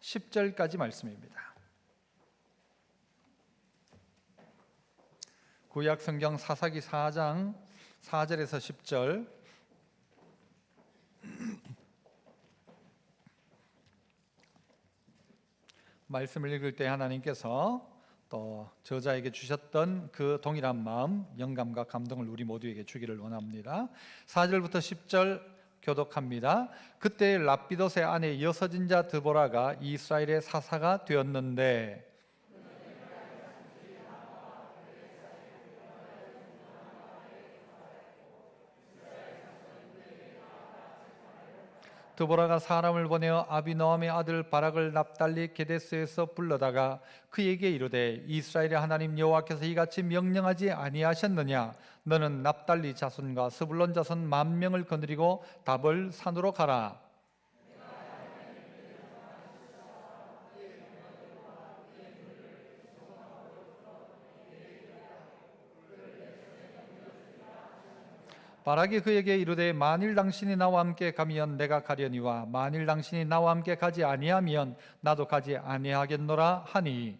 10절까지 말씀입니다. 구약 성경 사사기 4장 4절에서 10절. 말씀을 읽을 때 하나님께서 또 저자에게 주셨던 그 동일한 마음, 영감과 감동을 우리 모두에게 주기를 원합니다. 4절부터 10절 교독합니다. 그때 랍비돗의 아내 여서진자 드보라가 이스라엘의 사사가 되었는데 드보라가 사람을 보내어 아비노함의 아들 바락을 납달리 게데스에서 불러다가 그에게 이르되 이스라엘의 하나님 여호와께서 이같이 명령하지 아니하셨느냐? 너는 납달리 자손과 스불론 자손 10,000명을 거느리고 답을 산으로 가라. 바락이 그에게 이르되 만일 당신이 나와 함께 가면 내가 가려니와 만일 당신이 나와 함께 가지 아니하면 나도 가지 아니하겠노라 하니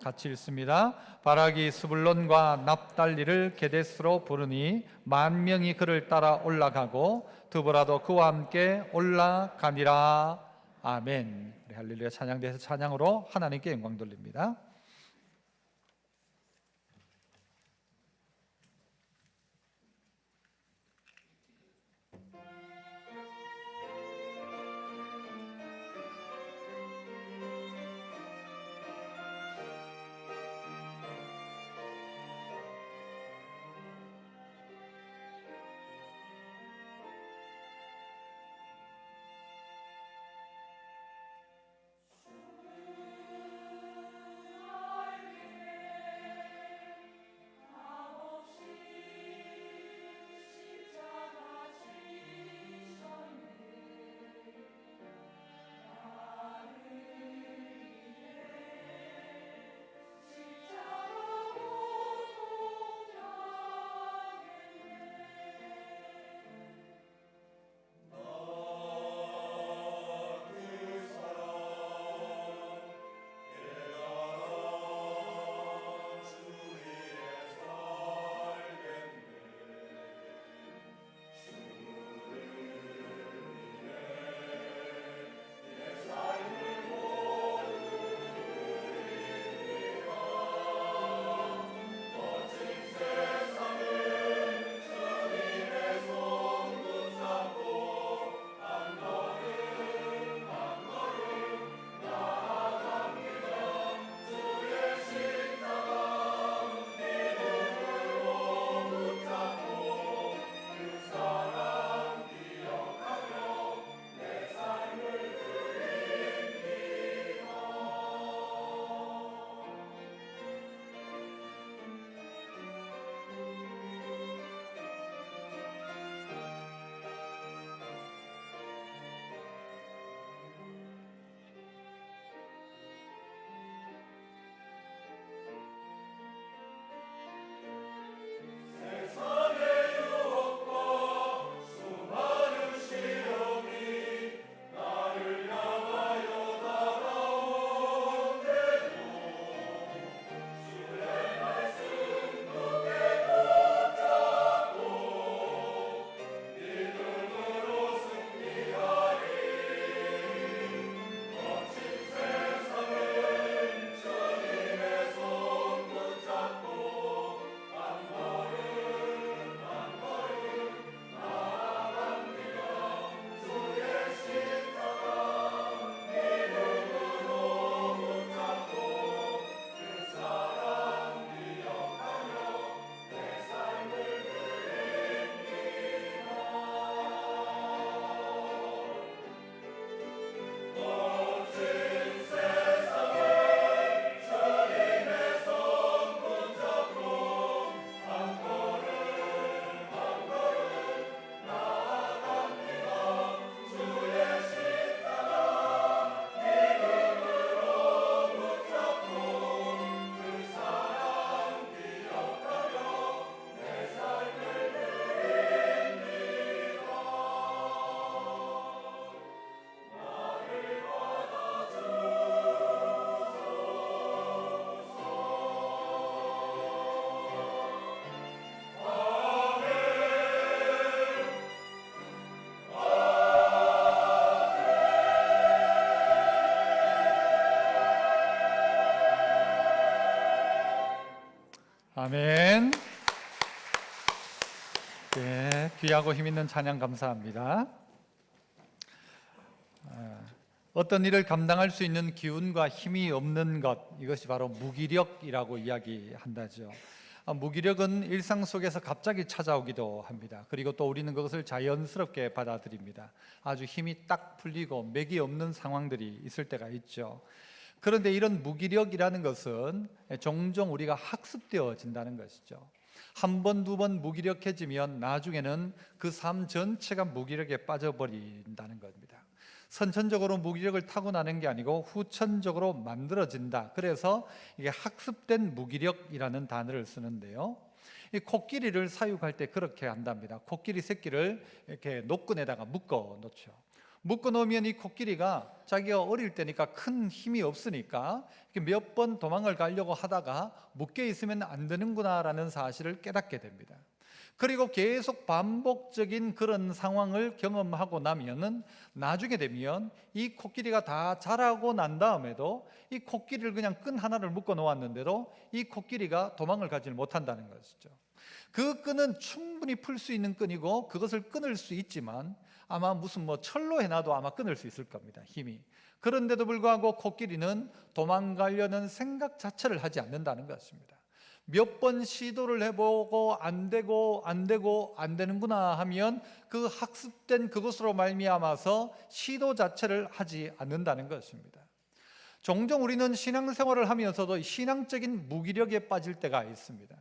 같이 읽습니다. 바락이 스불론과 납달리를 게데스로 부르니 10,000명이 그를 따라 올라가고 드보라도 그와 함께 올라가니라. 아멘. 우리 할렐루야 찬양대에서 찬양으로 하나님께 영광 돌립니다. 아멘. 네, 귀하고 힘있는 찬양 감사합니다. 어떤 일을 감당할 수 있는 기운과 힘이 없는 것, 이것이 바로 무기력이라고 이야기한다죠. 무기력은 일상 속에서 갑자기 찾아오기도 합니다. 그리고 또 우리는 그것을 자연스럽게 받아들입니다. 아주 힘이 딱 풀리고 맥이 없는 상황들이 있을 때가 있죠. 그런데 이런 무기력이라는 것은 종종 우리가 학습되어진다는 것이죠. 한 번, 두 번 무기력해지면 나중에는 그 삶 전체가 무기력에 빠져버린다는 겁니다. 선천적으로 무기력을 타고나는 게 아니고 후천적으로 만들어진다. 그래서 이게 학습된 무기력이라는 단어를 쓰는데요. 이 코끼리를 사육할 때 그렇게 한답니다. 코끼리 새끼를 이렇게 노끈에다가 묶어 놓죠. 묶어 놓으면 이 코끼리가 자기가 어릴 때니까 큰 힘이 없으니까 몇 번 도망을 가려고 하다가 묶여 있으면 안 되는구나라는 사실을 깨닫게 됩니다. 그리고 계속 반복적인 그런 상황을 경험하고 나면은 나중에 되면 이 코끼리가 다 자라고 난 다음에도 이 코끼리를 그냥 끈 하나를 묶어 놓았는데도 이 코끼리가 도망을 가지 못한다는 것이죠. 그 끈은 충분히 풀 수 있는 끈이고 그것을 끊을 수 있지만 아마 무슨 철로 해놔도 아마 끊을 수 있을 겁니다. 힘이. 그런데도 불구하고 코끼리는 도망가려는 생각 자체를 하지 않는다는 것입니다. 몇 번 시도를 해보고 안 되는구나 하면 그 학습된 그것으로 말미암아서 시도 자체를 하지 않는다는 것입니다. 종종 우리는 신앙생활을 하면서도 신앙적인 무기력에 빠질 때가 있습니다.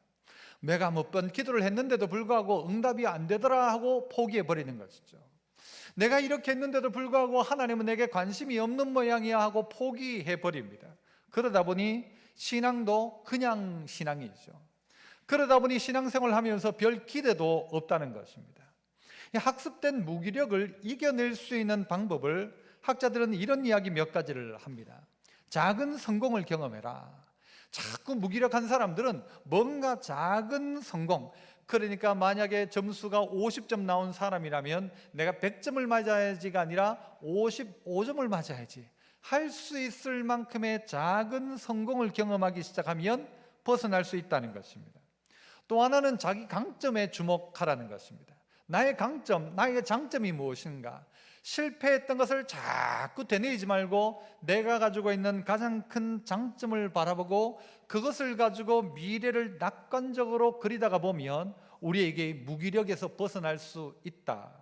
내가 몇 번 기도를 했는데도 불구하고 응답이 안 되더라 하고 포기해버리는 것이죠. 내가 이렇게 했는데도 불구하고 하나님은 내게 관심이 없는 모양이야 하고 포기해버립니다. 그러다 보니 신앙도 그냥 신앙이죠. 그러다 보니 신앙생활을 하면서 별 기대도 없다는 것입니다. 학습된 무기력을 이겨낼 수 있는 방법을 학자들은 이런 이야기 몇 가지를 합니다. 작은 성공을 경험해라. 자꾸 무기력한 사람들은 뭔가 작은 성공, 그러니까 만약에 점수가 50점 나온 사람이라면 내가 100점을 맞아야지가 아니라 55점을 맞아야지, 할 수 있을 만큼의 작은 성공을 경험하기 시작하면 벗어날 수 있다는 것입니다. 또 하나는 자기 강점에 주목하라는 것입니다. 나의 강점, 나의 장점이 무엇인가? 실패했던 것을 자꾸 되뇌이지 말고 내가 가지고 있는 가장 큰 장점을 바라보고 그것을 가지고 미래를 낙관적으로 그리다가 보면 우리에게 무기력에서 벗어날 수 있다.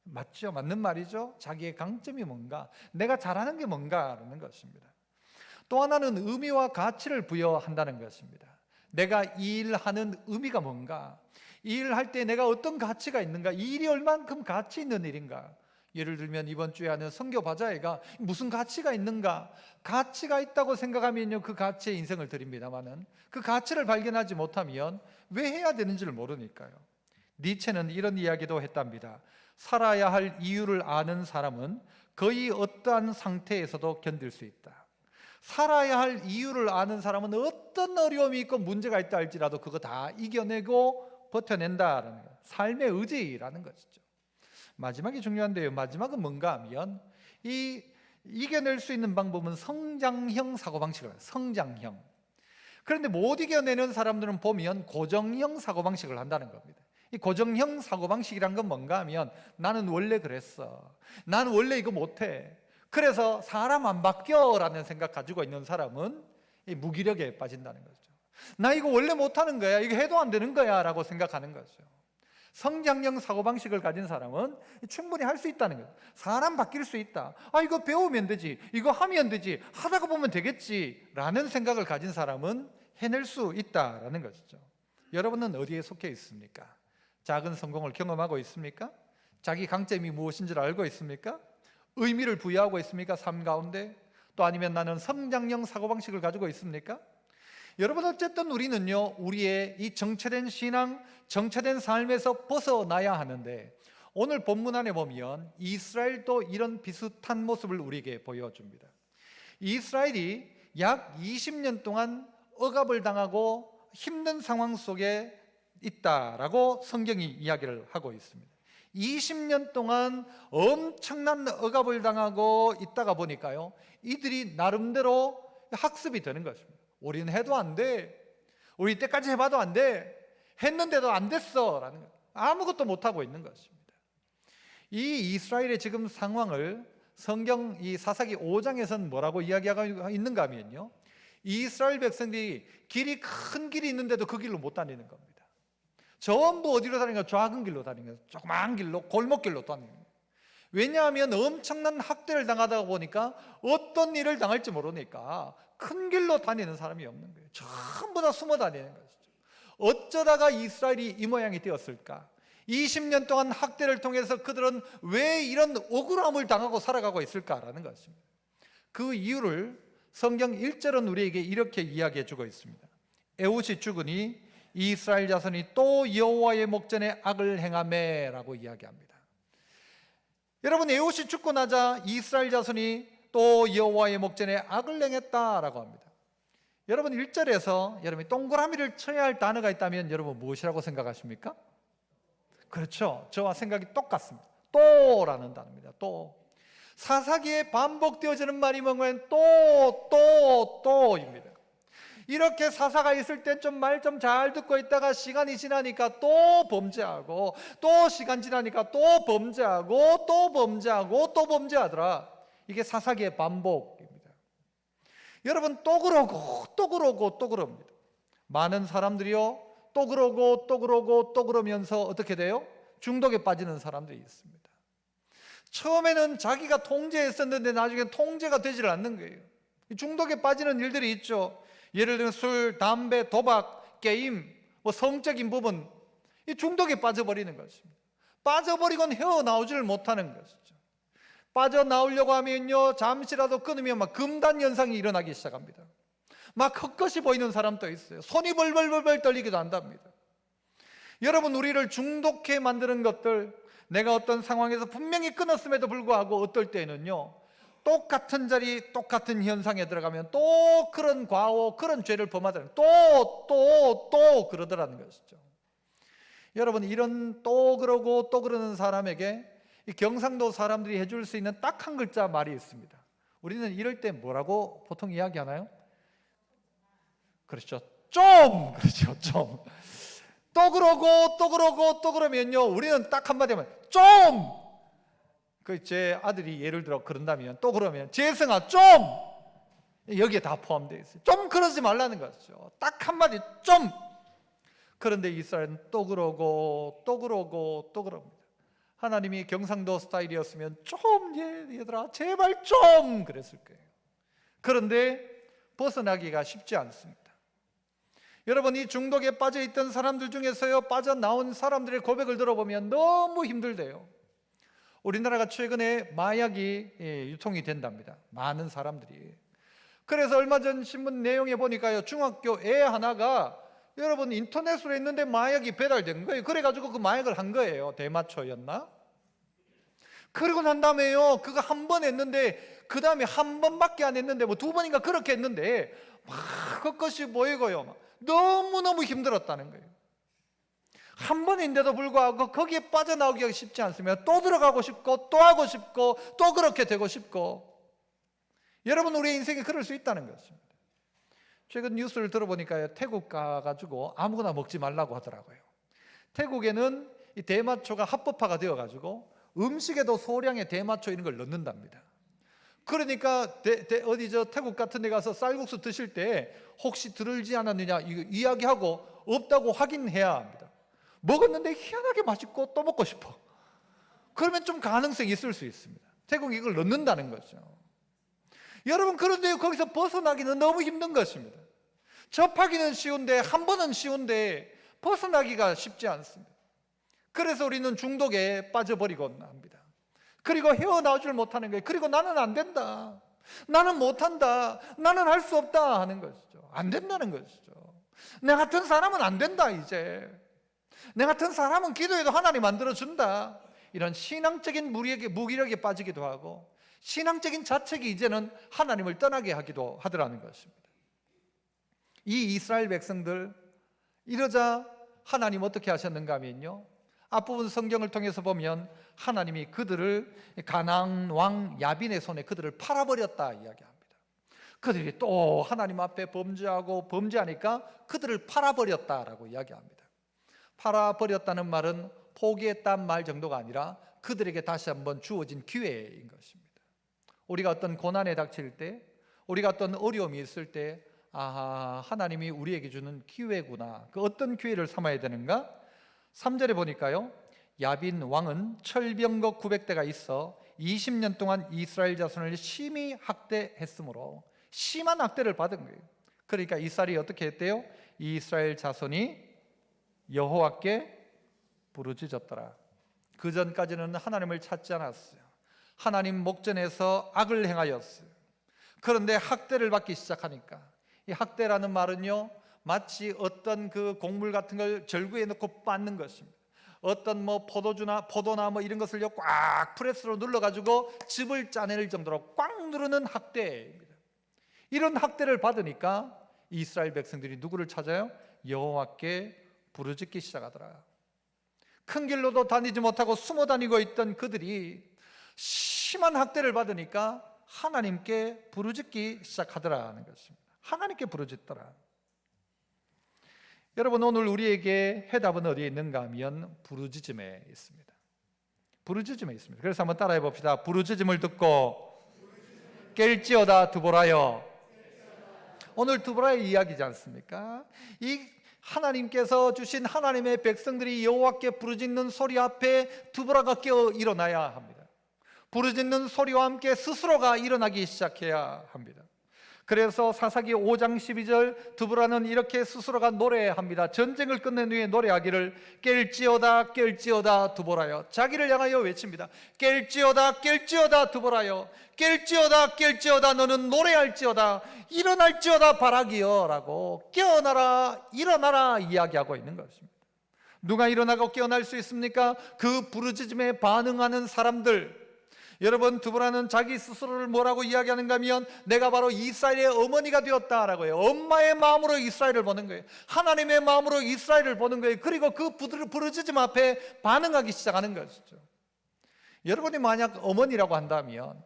맞죠? 맞는 말이죠? 자기의 강점이 뭔가, 내가 잘하는 게 뭔가라는 것입니다. 또 하나는 의미와 가치를 부여한다는 것입니다. 내가 이 일을 하는 의미가 뭔가, 이 일을 할 때 내가 어떤 가치가 있는가, 이 일이 얼만큼 가치 있는 일인가. 예를 들면 이번 주에 하는 선교 바자회가 무슨 가치가 있는가, 가치가 있다고 생각하면요 그 가치에 인생을 드립니다만은 그 가치를 발견하지 못하면 왜 해야 되는지를 모르니까요. 니체는 이런 이야기도 했답니다. 살아야 할 이유를 아는 사람은 거의 어떠한 상태에서도 견딜 수 있다. 살아야 할 이유를 아는 사람은 어떤 어려움이 있고 문제가 있다 할지라도 그거 다 이겨내고 버텨낸다라는 거예요. 삶의 의지라는 것이죠. 마지막이 중요한데요. 마지막은 뭔가 하면 이겨낼 수 있는 방법은 성장형 사고방식을 해요. 성장형. 그런데 못 이겨내는 사람들은 보면 고정형 사고방식을 한다는 겁니다. 이 고정형 사고방식이란 건 뭔가 하면 나는 원래 그랬어, 나는 원래 이거 못해, 그래서 사람 안 바뀌어 라는 생각 가지고 있는 사람은 이 무기력에 빠진다는 거죠. 나 이거 원래 못하는 거야, 이거 해도 안 되는 거야 라고 생각하는 거죠. 성장형 사고방식을 가진 사람은 충분히 할 수 있다는 거예요. 사람 바뀔 수 있다, 이거 배우면 되지, 이거 하면 되지, 하다가 보면 되겠지 라는 생각을 가진 사람은 해낼 수 있다라는 것이죠. 여러분은 어디에 속해 있습니까? 작은 성공을 경험하고 있습니까? 자기 강점이 무엇인지를 알고 있습니까? 의미를 부여하고 있습니까? 삶 가운데? 또 아니면 나는 성장형 사고방식을 가지고 있습니까? 여러분, 어쨌든 우리는요 우리의 이 정체된 신앙, 정체된 삶에서 벗어나야 하는데 오늘 본문 안에 보면 이스라엘도 이런 비슷한 모습을 우리에게 보여줍니다. 이스라엘이 약 20년 동안 억압을 당하고 힘든 상황 속에 있다라고 성경이 이야기를 하고 있습니다. 20년 동안 엄청난 억압을 당하고 있다가 보니까요 이들이 나름대로 학습이 되는 것입니다. 우리는 해도 안 돼, 우리 때까지 해봐도 안 돼. 했는데도 안 됐어 라는 거예요. 아무것도 못하고 있는 것입니다. 이 이스라엘의 지금 상황을 성경 이 사사기 5장에서는 뭐라고 이야기하고 있는가 하면요, 이스라엘 백성들이 큰 길이 있는데도 그 길로 못 다니는 겁니다. 전부 어디로 다니는 거예요? 작은 길로 다니는 거예요. 조그마한 길로, 골목길로 다니는 거예요. 왜냐하면 엄청난 학대를 당하다 보니까 어떤 일을 당할지 모르니까 큰 길로 다니는 사람이 없는 거예요. 전부 다 숨어 다니는 것이죠. 어쩌다가 이스라엘이 이 모양이 되었을까? 20년 동안 학대를 통해서 그들은 왜 이런 억울함을 당하고 살아가고 있을까라는 것입니다. 그 이유를 성경 1절은 우리에게 이렇게 이야기해 주고 있습니다. 에훗이 죽으니 이스라엘 자손이 또 여호와의 목전에 악을 행하매 라고 이야기합니다. 여러분, 에훗이 죽고 나자 이스라엘 자손이 또 여호와의 목전에 악을 행했다라고 합니다. 여러분, 1절에서 여러분이 동그라미를 쳐야 할 단어가 있다면 여러분 무엇이라고 생각하십니까? 그렇죠, 저와 생각이 똑같습니다. 또라는 단어입니다. 또. 사사기에 반복되어지는 말이 뭐냐면 또입니다. 이렇게 사사가 있을 땐 좀 말 좀 잘 듣고 있다가 시간이 지나니까 또 범죄하고, 또 시간 지나니까 또 범죄하고, 또 범죄하고, 또 범죄하더라. 이게 사사기의 반복입니다. 여러분, 또 그러고 또 그러고 또 그럽니다. 많은 사람들이요, 또 그러고 또 그러고 또 그러면서 어떻게 돼요? 중독에 빠지는 사람들이 있습니다. 처음에는 자기가 통제했었는데 나중에 통제가 되질 않는 거예요. 중독에 빠지는 일들이 있죠. 예를 들면 술, 담배, 도박, 게임, 성적인 부분, 이 중독에 빠져버리는 것입니다. 빠져버리곤 헤어나오지를 못하는 것이죠. 빠져나오려고 하면요, 잠시라도 끊으면 막 금단 현상이 일어나기 시작합니다. 막 헛것이 보이는 사람도 있어요. 손이 벌벌벌 떨리기도 한답니다. 여러분, 우리를 중독해 만드는 것들, 내가 어떤 상황에서 분명히 끊었음에도 불구하고 어떨 때는요, 똑같은 자리, 똑같은 현상에 들어가면 또 그런 과오, 그런 죄를 범하더라는, 또 그러더라는 것이죠. 여러분, 이런 또 그러고 또 그러는 사람에게 이 경상도 사람들이 해줄 수 있는 딱 한 글자 말이 있습니다. 우리는 이럴 때 뭐라고 보통 이야기하나요? 그렇죠, 그렇죠, 좀. 또 그러고 또 그러고 또 그러면요, 우리는 딱 한마디 하면 좀! 제 아들이 예를 들어 그런다면, 또 그러면 재승아 좀! 여기에 다 포함되어 있어요. 좀 그러지 말라는 것이죠. 딱 한마디 좀! 그런데 이스라엘은 또 그러고 또 그러고 또 그럽니다. 하나님이 경상도 스타일이었으면 좀, 얘들아 제발 좀 그랬을 거예요. 그런데 벗어나기가 쉽지 않습니다. 여러분, 이 중독에 빠져있던 사람들 중에서요, 빠져나온 사람들의 고백을 들어보면 너무 힘들대요. 우리나라가 최근에 마약이 유통이 된답니다. 많은 사람들이. 그래서 얼마 전 신문 내용에 보니까요, 중학교 애 하나가 여러분 인터넷으로 했는데 마약이 배달된 거예요. 그래가지고 그 마약을 한 거예요. 대마초였나? 그리고 난 다음에요, 그거 한 번 했는데 그 다음에 한 번밖에 안 했는데 두 번인가 그렇게 했는데 막 그것이 보이고요, 막 너무너무 힘들었다는 거예요. 한 번인데도 불구하고 거기에 빠져나오기가 쉽지 않습니다. 또 들어가고 싶고 또 하고 싶고 또 그렇게 되고 싶고. 여러분, 우리의 인생이 그럴 수 있다는 것입니다. 최근 뉴스를 들어보니까요, 태국 가가지고 아무거나 먹지 말라고 하더라고요. 태국에는 이 대마초가 합법화가 되어가지고 음식에도 소량의 대마초 이런 걸 넣는답니다. 그러니까 태국 같은 데 가서 쌀국수 드실 때 혹시 들을지 않았느냐 이거 이야기하고 없다고 확인해야 합니다. 먹었는데 희한하게 맛있고 또 먹고 싶어. 그러면 좀 가능성이 있을 수 있습니다. 태국이 이걸 넣는다는 거죠. 여러분, 그런데 거기서 벗어나기는 너무 힘든 것입니다. 접하기는 쉬운데, 한 번은 쉬운데 벗어나기가 쉽지 않습니다. 그래서 우리는 중독에 빠져버리곤 합니다. 그리고 헤어나오질 못하는 거예요. 그리고 나는 안 된다, 나는 못한다, 나는 할 수 없다 하는 것이죠. 안 된다는 것이죠. 내 같은 사람은 안 된다, 이제 내 같은 사람은 기도해도 하나님 만들어준다, 이런 신앙적인 무기력에 빠지기도 하고 신앙적인 자책이 이제는 하나님을 떠나게 하기도 하더라는 것입니다. 이 이스라엘 백성들, 이러자 하나님 어떻게 하셨는가 하면요, 앞부분 성경을 통해서 보면 하나님이 그들을 가나안 왕 야빈의 손에 그들을 팔아버렸다 이야기합니다. 그들이 또 하나님 앞에 범죄하고 범죄하니까 그들을 팔아버렸다라고 이야기합니다. 팔아버렸다는 말은 포기했다는 말 정도가 아니라 그들에게 다시 한번 주어진 기회인 것입니다. 우리가 어떤 고난에 닥칠 때, 우리가 어떤 어려움이 있을 때, 아하, 하나님이 우리에게 주는 기회구나. 그 어떤 기회를 삼아야 되는가? 3절에 보니까요, 야빈 왕은 철병거 900대가 있어 20년 동안 이스라엘 자손을 심히 학대했으므로 심한 학대를 받은 거예요. 그러니까 이스라엘이 어떻게 했대요? 이스라엘 자손이 여호와께 부르짖었더라. 그 전까지는 하나님을 찾지 않았어요. 하나님 목전에서 악을 행하였어요. 그런데 학대를 받기 시작하니까, 이 학대라는 말은요, 마치 어떤 그 곡물 같은 걸 절구에 넣고 빻는 것입니다. 어떤 포도나 이런 것을 꽉 프레스로 눌러가지고 즙을 짜낼 정도로 꽉 누르는 학대입니다. 이런 학대를 받으니까 이스라엘 백성들이 누구를 찾아요? 여호와께 부르짖기 시작하더라. 큰 길로도 다니지 못하고 숨어 다니고 있던 그들이 심한 학대를 받으니까 하나님께 부르짖기 시작하더라는 것입니다. 하나님께 부르짖더라. 여러분, 오늘 우리에게 해답은 어디에 있는가 하면 부르짖음에 있습니다. 부르짖음에 있습니다. 그래서 한번 따라해 봅시다. 부르짖음을 듣고 깰지어다 드보라여. 오늘 드보라의 이야기지 않습니까? 이 하나님께서 주신 하나님의 백성들이 여호와께 부르짖는 소리 앞에 드보라가 깨어 일어나야 합니다. 부르짖는 소리와 함께 스스로가 일어나기 시작해야 합니다. 그래서 사사기 5장 12절 드보라는 이렇게 스스로가 노래합니다. 전쟁을 끝낸 후에 노래하기를 깰지어다 깰지어다 드보라여. 자기를 향하여 외칩니다. 깰지어다 깰지어다 드보라여. 깰지어다 깰지어다 너는 노래할지어다. 일어날지어다 바라기여 라고 깨어나라 일어나라 이야기하고 있는 것입니다. 누가 일어나고 깨어날 수 있습니까? 그 부르짖음에 반응하는 사람들. 여러분, 드보라는 자기 스스로를 뭐라고 이야기하는가 하면 내가 바로 이스라엘의 어머니가 되었다라고 해요. 엄마의 마음으로 이스라엘을 보는 거예요. 하나님의 마음으로 이스라엘을 보는 거예요. 그리고 그 부르짖음 앞에 반응하기 시작하는 것이죠. 여러분이 만약 어머니라고 한다면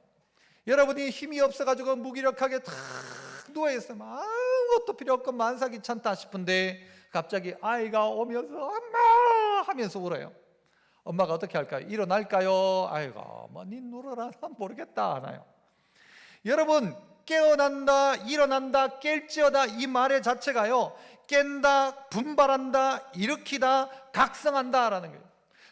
여러분이 힘이 없어가지고 무기력하게 탁 누워있으면 아무것도 필요 없고 만사귀찮다 싶은데 갑자기 아이가 오면서 엄마 하면서 울어요. 엄마가 어떻게 할까요? 일어날까요? 아이고, 니 누워라, 난 모르겠다 하나요? 여러분, 깨어난다, 일어난다, 깰지어다 이 말의 자체가요, 깬다, 분발한다, 일으키다, 각성한다 라는 거예요.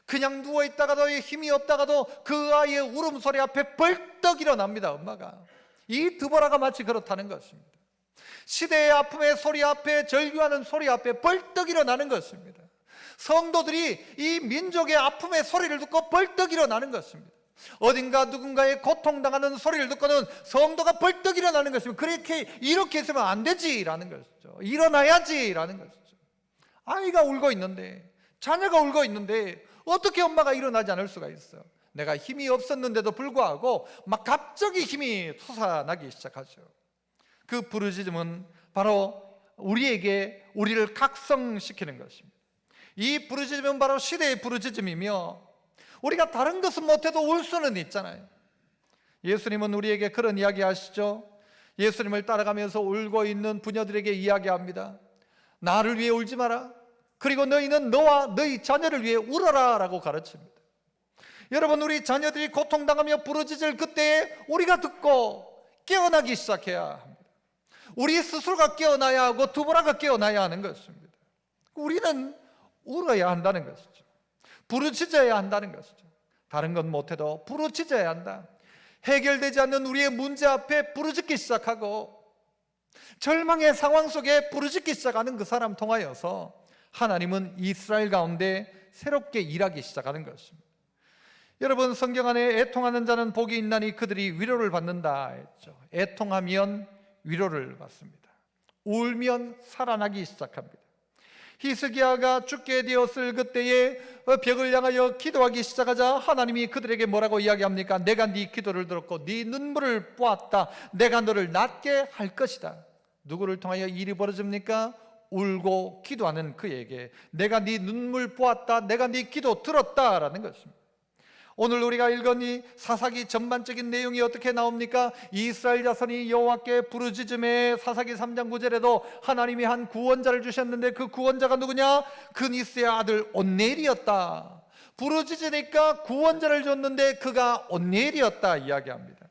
그냥 누워있다가도 힘이 없다가도 그 아이의 울음소리 앞에 벌떡 일어납니다. 엄마가. 이 드보라가 마치 그렇다는 것입니다. 시대의 아픔의 소리 앞에, 절규하는 소리 앞에 벌떡 일어나는 것입니다. 성도들이 이 민족의 아픔의 소리를 듣고 벌떡 일어나는 것입니다. 어딘가 누군가의 고통당하는 소리를 듣고는 성도가 벌떡 일어나는 것입니다. 이렇게 있으면 안 되지라는 것이죠. 일어나야지라는 것이죠. 아이가 울고 있는데, 자녀가 울고 있는데 어떻게 엄마가 일어나지 않을 수가 있어요? 내가 힘이 없었는데도 불구하고 막 갑자기 힘이 솟아나기 시작하죠. 그 부르짖음은 바로 우리를 각성시키는 것입니다. 이 부르짖음은 바로 시대의 부르짖음이며 우리가 다른 것은 못해도 울 수는 있잖아요. 예수님은 우리에게 그런 이야기 하시죠. 예수님을 따라가면서 울고 있는 부녀들에게 이야기합니다. 나를 위해 울지 마라. 그리고 너희는 너와 너희 자녀를 위해 울어라 라고 가르칩니다. 여러분, 우리 자녀들이 고통당하며 부르짖을 그때에 우리가 듣고 깨어나기 시작해야 합니다. 우리 스스로가 깨어나야 하고 드보라가 깨어나야 하는 것입니다. 우리는 울어야 한다는 것이죠. 부르짖어야 한다는 것이죠. 다른 건 못해도 부르짖어야 한다. 해결되지 않는 우리의 문제 앞에 부르짖기 시작하고 절망의 상황 속에 부르짖기 시작하는 그 사람 통하여서 하나님은 이스라엘 가운데 새롭게 일하기 시작하는 것입니다. 여러분, 성경 안에 애통하는 자는 복이 있나니 그들이 위로를 받는다 했죠. 애통하면 위로를 받습니다. 울면 살아나기 시작합니다. 히스기야가 죽게 되었을 그때에 벽을 향하여 기도하기 시작하자 하나님이 그들에게 뭐라고 이야기합니까? 내가 네 기도를 들었고 네 눈물을 보았다. 내가 너를 낫게 할 것이다. 누구를 통하여 일이 벌어집니까? 울고 기도하는 그에게 내가 네 눈물 보았다. 내가 네 기도 들었다라는 것입니다. 오늘 우리가 읽은 이 사사기 전반적인 내용이 어떻게 나옵니까? 이스라엘 자손이 여호와께 부르짖음에 사사기 3장 9절에도 하나님이 한 구원자를 주셨는데 그 구원자가 누구냐? 그니스의 아들 온넬이었다. 부르짖으니까 구원자를 줬는데 그가 온넬이었다 이야기합니다.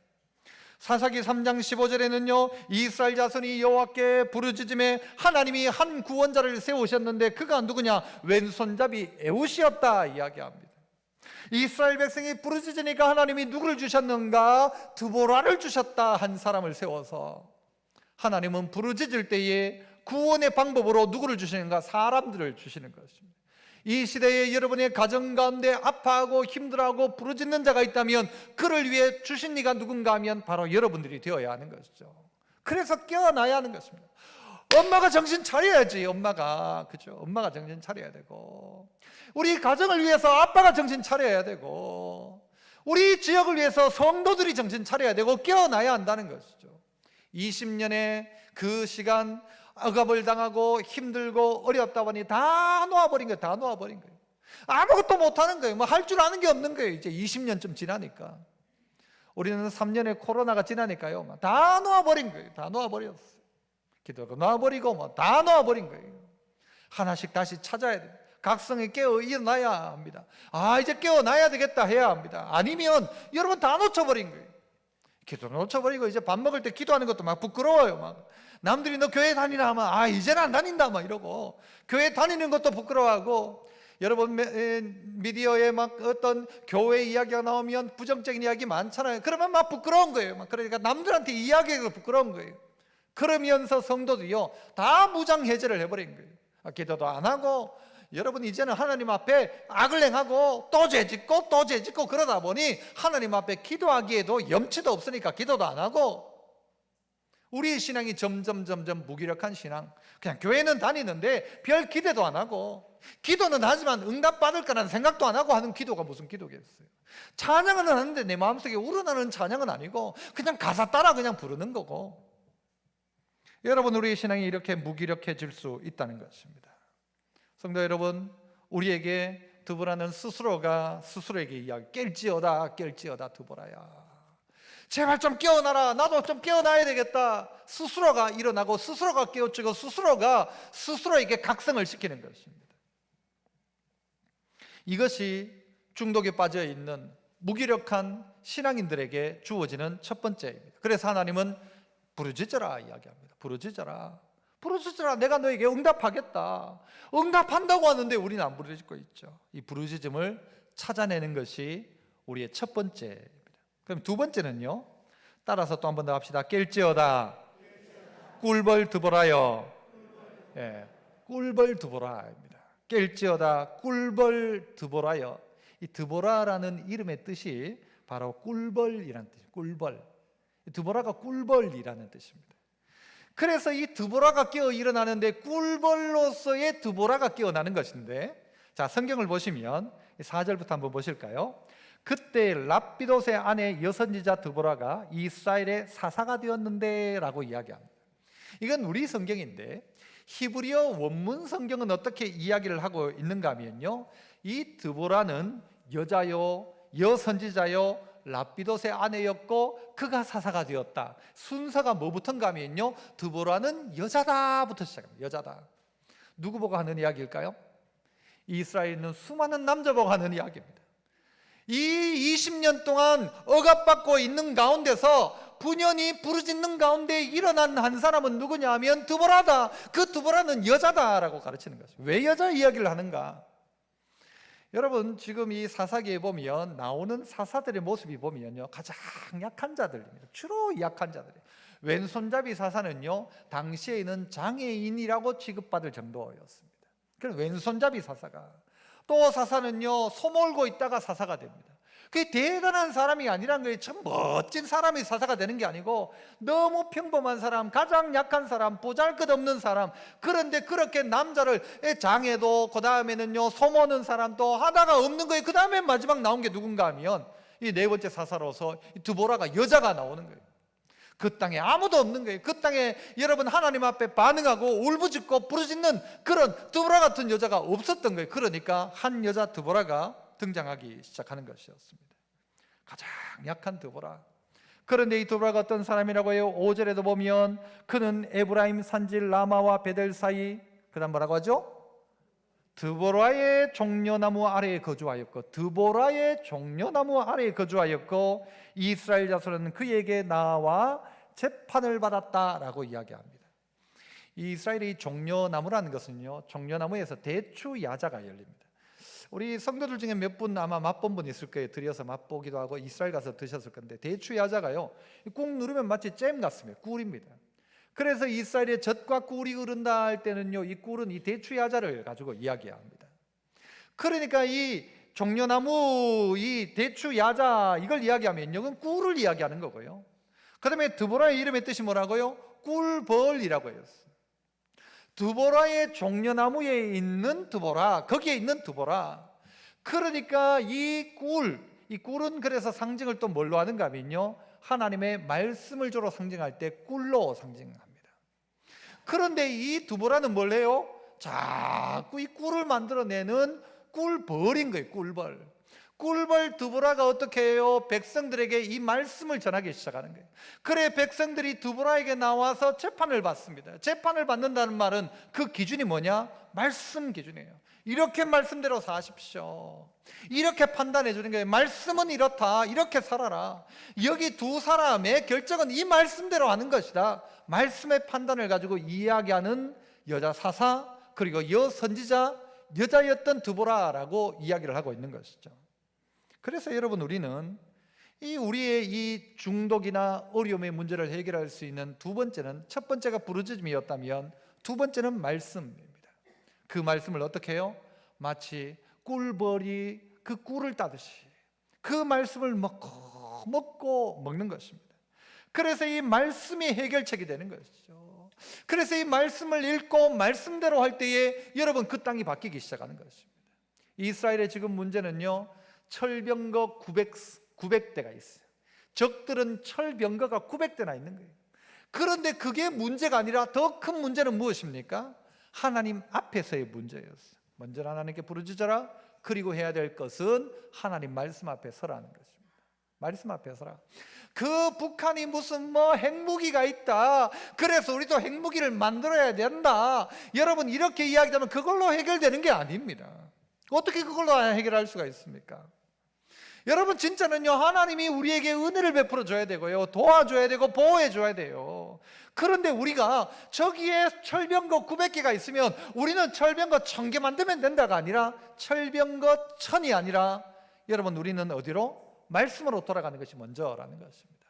사사기 3장 15절에는요 이스라엘 자손이 여호와께 부르짖음에 하나님이 한 구원자를 세우셨는데 그가 누구냐? 왼손잡이 에웃이었다 이야기합니다. 이스라엘 백성이 부르짖으니까 하나님이 누구를 주셨는가? 드보라를 주셨다. 한 사람을 세워서 하나님은 부르짖을 때에 구원의 방법으로 누구를 주시는가? 사람들을 주시는 것입니다. 이 시대에 여러분의 가정 가운데 아파하고 힘들어하고 부르짖는 자가 있다면 그를 위해 주신 이가 누군가 하면 바로 여러분들이 되어야 하는 것이죠. 그래서 깨어나야 하는 것입니다. 엄마가 정신 차려야지. 그죠? 엄마가 정신 차려야 되고, 우리 가정을 위해서 아빠가 정신 차려야 되고, 우리 지역을 위해서 성도들이 정신 차려야 되고 깨어나야 한다는 것이죠. 20년의 그 시간 억압을 당하고 힘들고 어렵다 보니 다 놓아버린 거예요. 다 놓아버린 거예요. 아무것도 못하는 거예요. 뭐 할 줄 아는 게 없는 거예요. 이제 20년쯤 지나니까. 우리는 3년의 코로나가 지나니까요 다 놓아버린 거예요. 다 놓아버렸어요. 기도도 놓아버리고 뭐 다 놓아버린 거예요. 하나씩 다시 찾아야 돼요. 각성에 깨어 일어나야 합니다. 이제 깨어나야 되겠다 해야 합니다. 아니면 여러분 다 놓쳐버린 거예요. 기도 놓쳐버리고 이제 밥 먹을 때 기도하는 것도 막 부끄러워요. 막 남들이 너 교회 다니나 하면 이제는 안 다닌다 막 이러고, 교회 다니는 것도 부끄러워하고, 여러분 미디어에 막 어떤 교회 이야기가 나오면 부정적인 이야기 많잖아요. 그러면 막 부끄러운 거예요. 그러니까 남들한테 이야기하기가 부끄러운 거예요. 그러면서 성도들이요 다 무장해제를 해버린 거예요. 기도도 안 하고, 여러분 이제는 하나님 앞에 악을 행하고 또 죄짓고 또 죄짓고 그러다 보니 하나님 앞에 기도하기에도 염치도 없으니까 기도도 안 하고, 우리의 신앙이 점점 무기력한 신앙. 그냥 교회는 다니는데 별 기대도 안 하고, 기도는 하지만 응답받을 거라는 생각도 안 하고 하는 기도가 무슨 기도겠어요. 찬양은 하는데 내 마음속에 우러나는 찬양은 아니고 그냥 가사 따라 그냥 부르는 거고. 여러분, 우리의 신앙이 이렇게 무기력해질 수 있다는 것입니다. 성도 여러분, 우리에게 드보라는 스스로가 스스로에게 이야기, 깰지어다 드보라야, 제발 좀 깨어나라. 나도 좀 깨어나야 되겠다. 스스로가 일어나고 스스로가 깨우치고 스스로가 스스로에게 각성을 시키는 것입니다. 이것이 중독에 빠져 있는 무기력한 신앙인들에게 주어지는 첫 번째입니다. 그래서 하나님은 부르짖어라 이야기합니다. 부르짖어라. 내가 너에게 응답하겠다. 응답한다고 하는데 우리는 안 부르짖고 있죠. 이 부르짖음을 찾아내는 것이 우리의 첫 번째. 그럼 두 번째는요, 따라서 또 한 번 더 합시다. 깰지어다 꿀벌 드보라여. 꿀벌 드보라입니다. 깰지어다 꿀벌 드보라여. 이 드보라라는 이름의 뜻이 바로 꿀벌이라는 뜻입니다. 꿀벌. 드보라가 꿀벌이라는 뜻입니다. 그래서 이 드보라가 깨어 일어나는데 꿀벌로서의 드보라가 깨어나는 것인데, 자, 성경을 보시면 4절부터 한번 보실까요? 그때 랍비돗의 아내 여선지자 드보라가 이스라엘의 사사가 되었는데 라고 이야기합니다. 이건 우리 성경인데 히브리어 원문 성경은 어떻게 이야기를 하고 있는가 하면요, 이 드보라는 여자요, 여선지자요, 랍비돗의 아내였고 그가 사사가 되었다. 순서가 뭐부터인가 하면요, 드보라는 여자다부터 시작합니다. 여자다. 누구 보고 하는 이야기일까요? 이스라엘에 있는 수많은 남자 보고 하는 이야기입니다. 이 20년 동안 억압받고 있는 가운데서 분연히 부르짖는 가운데 일어난 한 사람은 누구냐 하면 드보라다. 그 드보라는 여자다라고 가르치는 것이죠. 왜 여자 이야기를 하는가? 여러분, 지금 이 사사기에 보면 나오는 사사들의 모습이 보면요, 가장 약한 자들입니다. 주로 약한 자들이에요. 왼손잡이 사사는요, 당시에는 장애인이라고 취급받을 정도였습니다. 그래서 왼손잡이 사사가, 또 사사는요, 소몰고 있다가 사사가 됩니다. 그게 대단한 사람이 아니란 거예요. 참 멋진 사람이 사사가 되는 게 아니고 너무 평범한 사람, 가장 약한 사람, 보잘것없는 사람. 그런데 그렇게 남자를, 장애도, 그 다음에는요 소모는 사람도 하다가 없는 거예요. 그 다음에 마지막 나온 게 누군가 하면 이 네 번째 사사로서 드보라가 여자가 나오는 거예요. 그 땅에 아무도 없는 거예요. 그 땅에 여러분 하나님 앞에 반응하고 울부짖고 부르짖는 그런 드보라 같은 여자가 없었던 거예요. 그러니까 한 여자 드보라가 등장하기 시작하는 것이었습니다. 가장 약한 드보라. 그런데 이 드보라가 어떤 사람이라고 해요? 5절에도 보면 그는 에브라임 산지 라마와 베델 사이, 그 다음 뭐라고 하죠? 드보라의 종려나무 아래에 거주하였고, 드보라의 종려나무 아래에 거주하였고 이스라엘 자손은 그에게 나와 재판을 받았다라고 이야기합니다. 이 이스라엘의 종려나무라는 것은요, 종려나무에서 대추 야자가 열립니다. 우리 성도들 중에 몇 분 아마 맛본 분 있을 거예요. 들여서 맛보기도 하고 이스라엘 가서 드셨을 건데, 대추 야자가요 꾹 누르면 마치 잼 같습니다. 꿀입니다. 그래서 이스라엘의 젖과 꿀이 흐른다 할 때는요, 이 꿀은 이 대추 야자를 가지고 이야기합니다. 그러니까 이 종려나무, 이 대추 야자, 이걸 이야기하면 이건 꿀을 이야기하는 거고요. 그 다음에 드보라의 이름의 뜻이 뭐라고요? 꿀벌이라고 해요. 드보라의 종려나무에 있는 드보라, 거기에 있는 드보라. 그러니까 이 꿀은 그래서 상징을 또 뭘로 하는가 하면요, 하나님의 말씀을 주로 상징할 때 꿀로 상징합니다. 그런데 이 드보라는 뭘 해요? 자꾸 이 꿀을 만들어내는 꿀벌인 거예요. 꿀벌 드보라가 어떻게 해요? 백성들에게 이 말씀을 전하기 시작하는 거예요. 그래 백성들이 드보라에게 나와서 재판을 받습니다. 재판을 받는다는 말은 그 기준이 뭐냐? 말씀 기준이에요. 이렇게 말씀대로 사십시오. 이렇게 판단해 주는 거예요. 말씀은 이렇다, 이렇게 살아라. 여기 두 사람의 결정은 이 말씀대로 하는 것이다. 말씀의 판단을 가지고 이야기하는 여자 사사, 그리고 여선지자, 여자였던 드보라라고 이야기를 하고 있는 것이죠. 그래서 여러분, 우리는 우리의 이 중독이나 어려움의 문제를 해결할 수 있는 두 번째는, 첫 번째가 부르짖음이었다면 두 번째는 말씀입니다. 그 말씀을 어떻게 해요? 마치 꿀벌이 그 꿀을 따듯이 그 말씀을 먹고 먹는 것입니다. 그래서 이 말씀이 해결책이 되는 것이죠. 그래서 이 말씀을 읽고 말씀대로 할 때에 여러분, 그 땅이 바뀌기 시작하는 것입니다. 이스라엘의 지금 문제는요, 철병거 900대가 있어요. 적들은 철병거가 900대나 있는 거예요. 그런데 그게 문제가 아니라 더 큰 문제는 무엇입니까? 하나님 앞에서의 문제였어요. 먼저 하나님께 부르짖어라. 그리고 해야 될 것은 하나님 말씀 앞에 서라는 것입니다. 말씀 앞에 서라. 그 북한이 무슨 핵무기가 있다, 그래서 우리도 핵무기를 만들어야 된다, 여러분 이렇게 이야기하면 그걸로 해결되는 게 아닙니다. 어떻게 그걸로 해결할 수가 있습니까? 여러분, 진짜는요, 하나님이 우리에게 은혜를 베풀어 줘야 되고요, 도와줘야 되고 보호해 줘야 돼요. 그런데 우리가 저기에 철병거 900개가 있으면 우리는 철병거 1000개 만들면 된다가 아니라 철병거 1000이 아니라 여러분, 우리는 어디로? 말씀으로 돌아가는 것이 먼저라는 것입니다.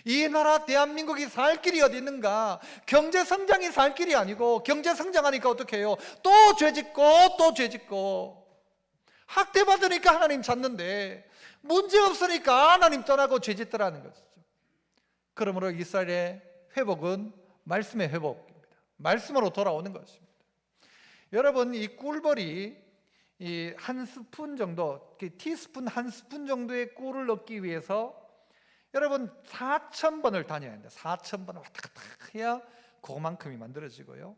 이 나라 대한민국이 살 길이 어디 있는가? 경제성장이 살 길이 아니고, 경제성장하니까 어떻게 해요? 또 죄짓고 또 죄짓고, 학대받으니까 하나님 찾는데 문제 없으니까 하나님 떠나고 죄짓더라는 것이죠. 그러므로 이스라엘의 회복은 말씀의 회복입니다. 말씀으로 돌아오는 것입니다. 여러분, 이 꿀벌이 이 한 스푼 정도, 티스푼 한 스푼 정도의 꿀을 넣기 위해서 여러분 4,000번을 다녀야 합니다. 4,000번을 왔다 갔다 해야 그만큼이 만들어지고요,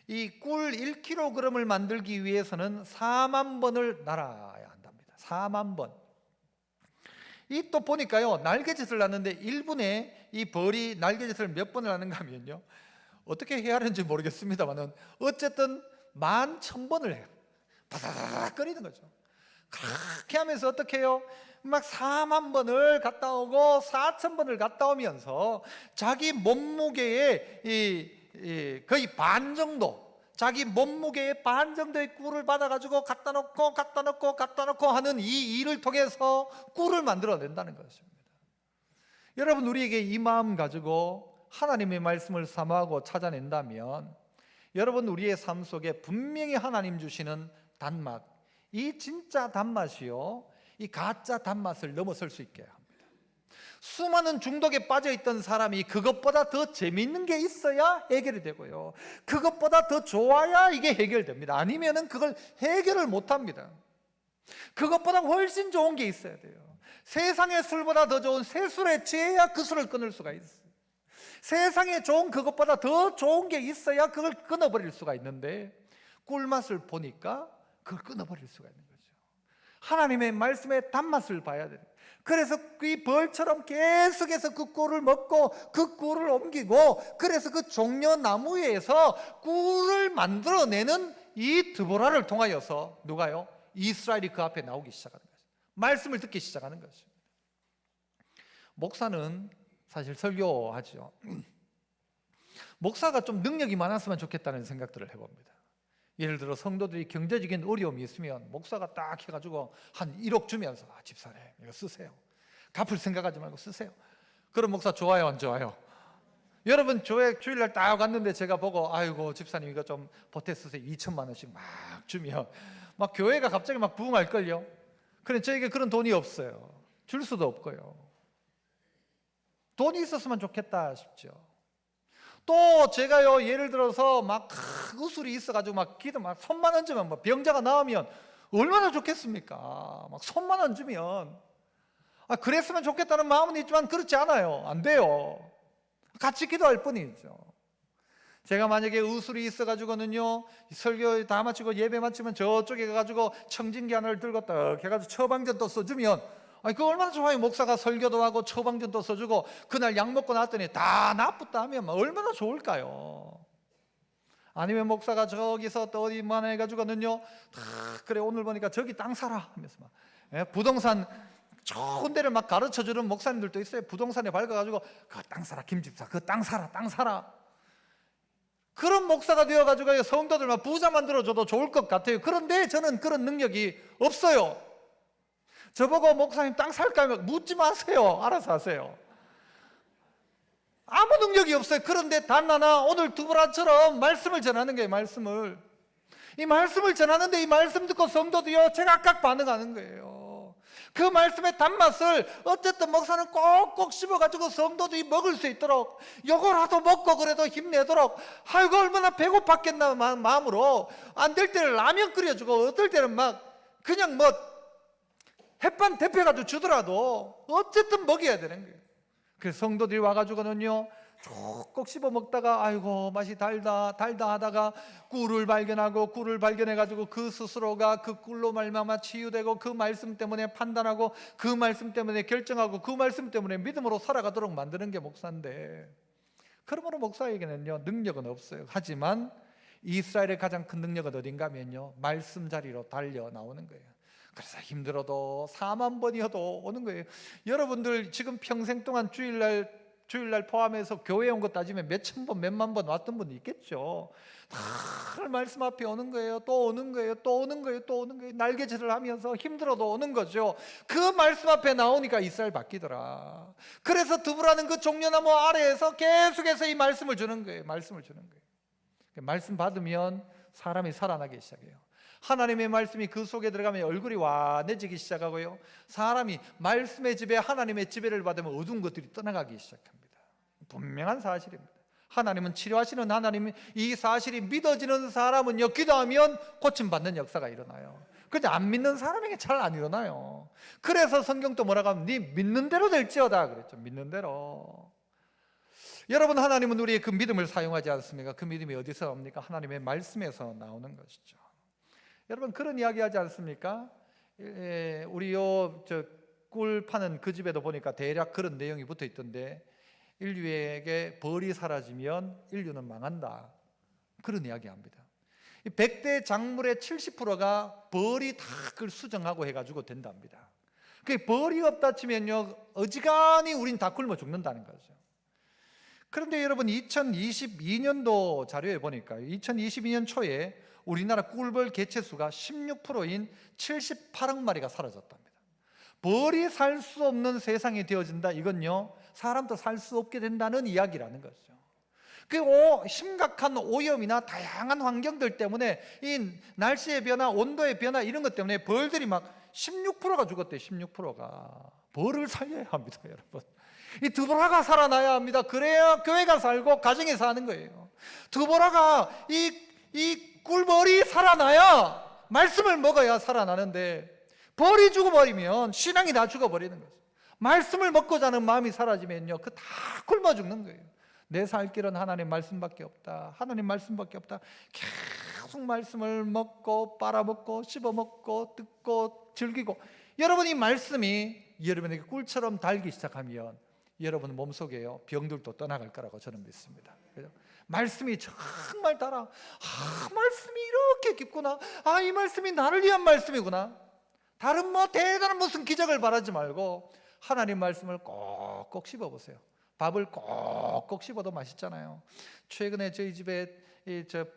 이 꿀 1kg을 만들기 위해서는 4만 번을 날아야 한답니다. 4만 번. 이 또 보니까요, 날개짓을 났는데 1분에 이 벌이 날개짓을 몇 번을 하는가 하면요, 어떻게 해야 하는지 모르겠습니다만 어쨌든 11,000번을 해요. 바다다닥 거리는 거죠. 그렇게 하면서 어떻게 해요? 막 4만 번을 갔다 오고 4,000번을 갔다 오면서 자기 몸무게의 거의 반 정도, 자기 몸무게의 반 정도의 꿀을 받아가지고 갖다 놓고 하는 이 일을 통해서 꿀을 만들어낸다는 것입니다. 여러분, 우리에게 이 마음 가지고 하나님의 말씀을 사모하고 찾아낸다면 여러분, 우리의 삶 속에 분명히 하나님 주시는 단맛, 이 진짜 단맛이요, 이 가짜 단맛을 넘어설 수 있게 합니다. 수많은 중독에 빠져있던 사람이 그것보다 더 재미있는 게 있어야 해결이 되고요, 그것보다 더 좋아야 이게 해결됩니다. 아니면은 그걸 해결을 못합니다. 그것보다 훨씬 좋은 게 있어야 돼요. 세상의 술보다 더 좋은 새 술에 취해야 그 술을 끊을 수가 있어요. 세상에 좋은 그것보다 더 좋은 게 있어야 그걸 끊어버릴 수가 있는데, 꿀맛을 보니까 그걸 끊어버릴 수가 있는 거죠. 하나님의 말씀의 단맛을 봐야 돼요. 그래서 이 벌처럼 계속해서 그 꿀을 먹고 그 꿀을 옮기고, 그래서 그 종려나무에서 꿀을 만들어내는 이 드보라를 통하여서 누가요? 이스라엘이 그 앞에 나오기 시작하는 거죠. 말씀을 듣기 시작하는 것입니다. 목사는 사실 설교하죠. 목사가 좀 능력이 많았으면 좋겠다는 생각들을 해봅니다. 예를 들어 성도들이 경제적인 어려움이 있으면 목사가 딱 해가지고 한 1억 주면서 집사님 이거 쓰세요, 갚을 생각하지 말고 쓰세요. 그럼 목사 좋아요 안 좋아요? 여러분 주일날 딱 갔는데 제가 보고 아이고 집사님 이거 좀 보태 쓰세요 2천만 원씩 막 주면 막 교회가 갑자기 막 부흥할걸요. 그런데 저에게 그런 돈이 없어요. 줄 수도 없고요. 돈이 있었으면 좋겠다 싶죠. 또 제가요 예를 들어서 막 의술이 있어가지고 막 기도 막 손만 얹으면 뭐 병자가 나오면 얼마나 좋겠습니까? 막 손만 얹으면 그랬으면 좋겠다는 마음은 있지만 그렇지 않아요. 안 돼요. 같이 기도할 뿐이죠. 제가 만약에 의술이 있어가지고는요 설교 다 마치고 예배 마치면 저쪽에 가가지고 청진기 하나를 들고 딱 해가지고 처방전도 써주면 그거 얼마나 좋아요. 목사가 설교도 하고 처방전도 써주고 그날 약 먹고 났더니 다 나쁘다 하면 얼마나 좋을까요? 아니면 목사가 저기서 또 어디만 해가지고는요 그래 오늘 보니까 저기 땅 사라 하면서 막 부동산 좋은 데를 막 가르쳐주는 목사님들도 있어요. 부동산에 밝아가지고 그 땅 사라 김집사 그 땅 사라 땅 사라. 그런 목사가 되어가지고 성도들만 부자 만들어줘도 좋을 것 같아요. 그런데 저는 그런 능력이 없어요. 저보고 목사님 땅 살까 하면 묻지 마세요. 알아서 하세요. 아무 능력이 없어요. 그런데 단 하나 오늘 두브라처럼 말씀을 전하는 거예요. 이 말씀을 전하는데 이 말씀 듣고 성도도요 제각각 반응하는 거예요. 그 말씀의 단맛을 어쨌든 목사는 꼭꼭 씹어가지고 성도들이 먹을 수 있도록 요거라도 먹고 그래도 힘내도록 아이고 얼마나 배고팠겠나 마음으로 안 될 때는 라면 끓여주고 어떨 때는 막 그냥 뭐 햇반 데펴가지고 주더라도 어쨌든 먹여야 되는 거예요. 그래서 성도들이 와가지고는요 꼭 씹어 먹다가 아이고 맛이 달다 하다가 꿀을 발견해가지고 그 스스로가 그 꿀로 말미암아 치유되고 그 말씀 때문에 판단하고 그 말씀 때문에 결정하고 그 말씀 때문에 믿음으로 살아가도록 만드는 게 목사인데, 그러므로 목사에게는요 능력은 없어요. 하지만 이스라엘의 가장 큰 능력은 어딘가 하면요 말씀 자리로 달려 나오는 거예요. 그래서 힘들어도 4만 번이어도 오는 거예요. 여러분들 지금 평생 동안 주일날 포함해서 교회에 온 거 따지면 몇천 번, 몇만 번 왔던 분도 있겠죠. 다 말씀 앞에 오는 거예요. 또 오는 거예요. 또 오는 거예요. 또 오는 거예요. 날개질을 하면서 힘들어도 오는 거죠. 그 말씀 앞에 나오니까 이스라엘 바뀌더라. 그래서 두부라는 그 종려나무 아래에서 계속해서 이 말씀을 주는 거예요. 말씀 받으면 사람이 살아나기 시작해요. 하나님의 말씀이 그 속에 들어가면 얼굴이 환해지기 시작하고요 사람이 말씀의 지배, 하나님의 지배를 받으면 어두운 것들이 떠나가기 시작합니다. 분명한 사실입니다. 하나님은 치료하시는 하나님, 이 사실이 믿어지는 사람은요 기도하면 고침받는 역사가 일어나요. 그런데 안 믿는 사람에게 잘 안 일어나요. 그래서 성경도 뭐라고 하면 네 믿는 대로 될지어다 그랬죠. 믿는 대로. 여러분, 하나님은 우리의 그 믿음을 사용하지 않습니까? 그 믿음이 어디서 나옵니까? 하나님의 말씀에서 나오는 것이죠. 여러분, 그런 이야기 하지 않습니까? 우리 꿀 파는 그 집에도 보니까 대략 그런 내용이 붙어 있던데, 인류에게 벌이 사라지면 인류는 망한다, 그런 이야기 합니다. 100대 작물의 70%가 벌이 다 그걸 수정하고 해가지고 된답니다. 그 벌이 없다 치면요 어지간히 우린 다 굶어 죽는다는 거죠. 그런데 여러분, 2022년도 자료에 보니까 2022년 초에 우리나라 꿀벌 개체수가 16%인 78억 마리가 사라졌답니다. 벌이 살 수 없는 세상이 되어진다, 이건요 사람도 살 수 없게 된다는 이야기라는 거죠. 그 심각한 오염이나 다양한 환경들 때문에 이 날씨의 변화, 온도의 변화, 이런 것 때문에 벌들이 막 16%가 죽었대요. 16%가. 벌을 살려야 합니다, 여러분. 이 드보라가 살아나야 합니다. 그래야 교회가 살고 가정이 사는 거예요. 드보라가 이 꿀벌이 살아나야, 말씀을 먹어야 살아나는데, 벌이 죽어버리면 신앙이 다 죽어버리는 거죠. 말씀을 먹고 자는 마음이 사라지면요 그 다 굶어 죽는 거예요. 내 살 길은 하나님 말씀밖에 없다, 하나님 말씀밖에 없다. 계속 말씀을 먹고 빨아먹고 씹어먹고 듣고 즐기고, 여러분 이 말씀이 여러분에게 꿀처럼 달기 시작하면 여러분 몸속에요 병들도 떠나갈 거라고 저는 믿습니다. 그죠? 말씀이 정말 달아. 말씀이 이렇게 깊구나. 이 말씀이 나를 위한 말씀이구나. 다른 대단한 무슨 기적을 바라지 말고 하나님 말씀을 꼭꼭 씹어보세요. 밥을 꼭꼭 씹어도 맛있잖아요. 최근에 저희 집에